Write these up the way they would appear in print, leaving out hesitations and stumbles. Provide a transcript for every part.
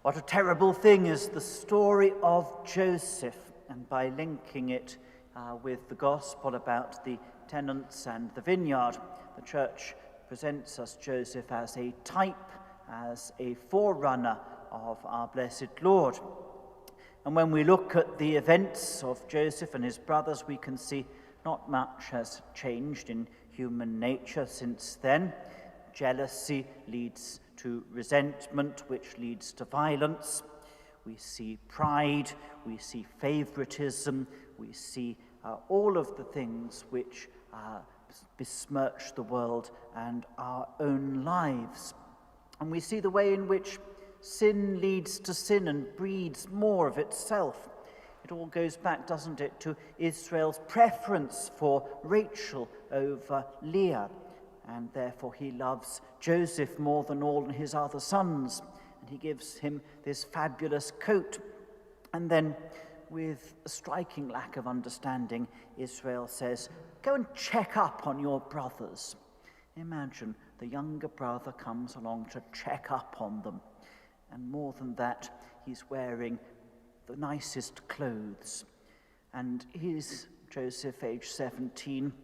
What a terrible thing is the story of Joseph, and by linking it with the gospel about the tenants and the vineyard, the church presents us Joseph as a type, as a forerunner of our blessed Lord. And when we look at the events of Joseph and his brothers, we can see not much has changed in human nature since then. Jealousy leads to resentment, which leads to violence. We see pride, we see favoritism, we see all of the things which besmirch the world and our own lives. And we see the way in which sin leads to sin and breeds more of itself. It all goes back, doesn't it, to Israel's preference for Rachel over Leah, and therefore he loves Joseph more than all his other sons, and he gives him this fabulous coat. And then, with a striking lack of understanding, Israel says, "Go and check up on your brothers." Imagine the younger brother comes along to check up on them. And more than that, he's wearing the nicest clothes. And he's Joseph, age 17.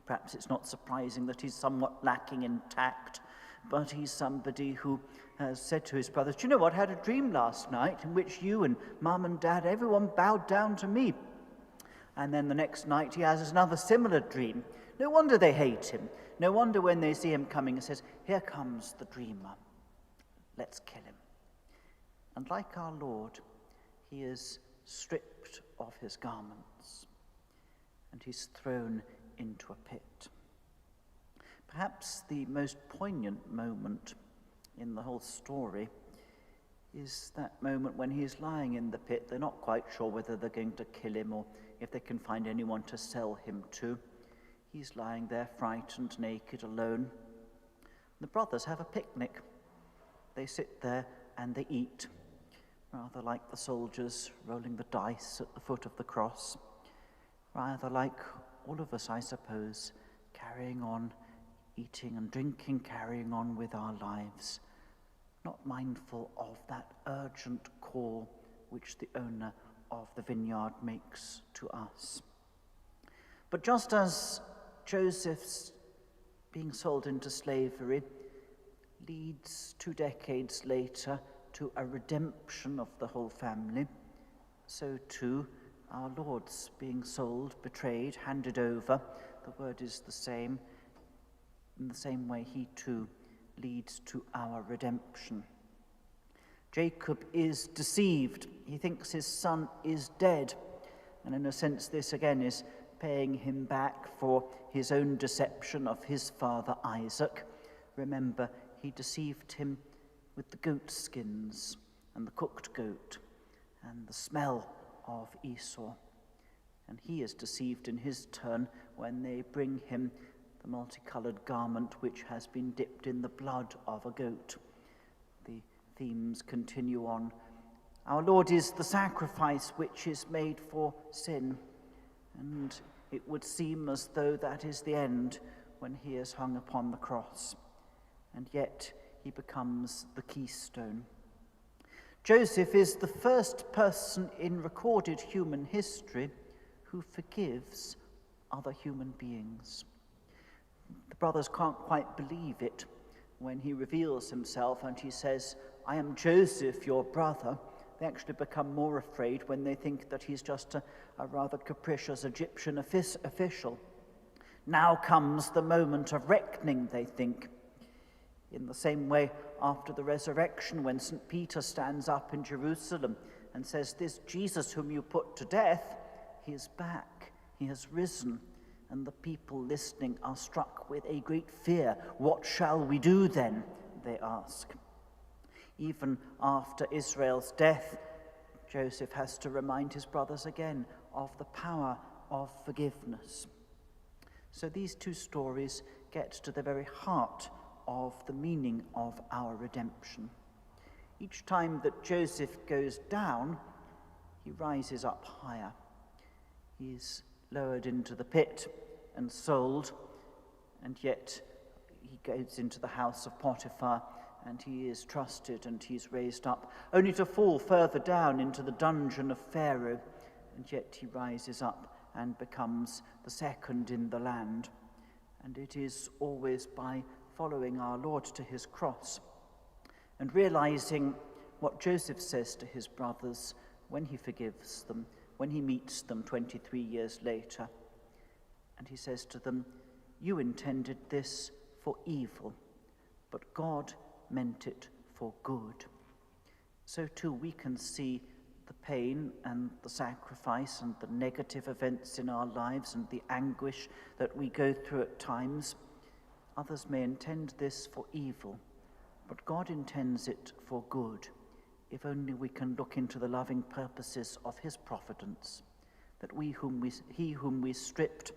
Perhaps it's not surprising that he's somewhat lacking in tact, but he's somebody who has said to his brothers, "Do you know what? I had a dream last night in which you and Mum and Dad, everyone bowed down to me." And then the next night he has another similar dream. No wonder they hate him. No wonder when they see him coming, he says, "Here comes the dreamer. Let's kill him." And like our Lord, he is stripped of his garments and he's thrown into a pit. Perhaps the most poignant moment in the whole story is that moment when he's lying in the pit. They're not quite sure whether they're going to kill him or if they can find anyone to sell him to. He's lying there frightened, naked, alone. The brothers have a picnic. They sit there and they eat, rather like the soldiers rolling the dice at the foot of the cross, rather like all of us, I suppose, carrying on, eating and drinking, carrying on with our lives, not mindful of that urgent call which the owner of the vineyard makes to us. But just as Joseph's being sold into slavery leads 2 decades later to a redemption of the whole family, so too our Lord's being sold, betrayed, handed over, the word is the same. In the same way, he too leads to our redemption. Jacob is deceived. He thinks his son is dead. And in a sense, this again is paying him back for his own deception of his father Isaac. Remember, he deceived him with the goat skins and the cooked goat and the smell of Esau. And he is deceived in his turn when they bring him the multicolored garment which has been dipped in the blood of a goat. The themes continue on. Our Lord is the sacrifice which is made for sin, and it would seem as though that is the end when he is hung upon the cross, and yet he becomes the keystone. Joseph is the first person in recorded human history who forgives other human beings. The brothers can't quite believe it when he reveals himself and he says, "I am Joseph, your brother." They actually become more afraid when they think that he's just a rather capricious Egyptian official. Now comes the moment of reckoning, they think. In the same way, after the resurrection, when St. Peter stands up in Jerusalem and says, "This Jesus whom you put to death, he is back, he has risen." And the people listening are struck with a great fear. "What shall we do then?" they ask. Even after Israel's death, Joseph has to remind his brothers again of the power of forgiveness. So these two stories get to the very heart of the meaning of our redemption. Each time that Joseph goes down, he rises up higher. He's lowered into the pit and sold, and yet he goes into the house of Potiphar and he is trusted and he's raised up, only to fall further down into the dungeon of Pharaoh, and yet he rises up and becomes the second in the land. And it is always by following our Lord to his cross and realizing what Joseph says to his brothers when he forgives them, when he meets them 23 years later. And he says to them, "You intended this for evil, but God meant it for good." So too we can see the pain and the sacrifice and the negative events in our lives and the anguish that we go through at times. Others may intend this for evil, but God intends it for good, if only we can look into the loving purposes of his providence, that he whom we stripped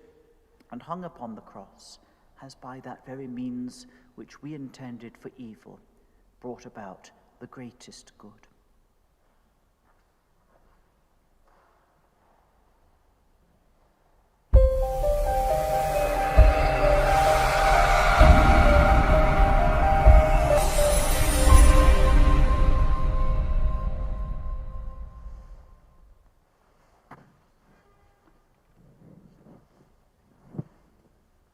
and hung upon the cross has by that very means which we intended for evil brought about the greatest good.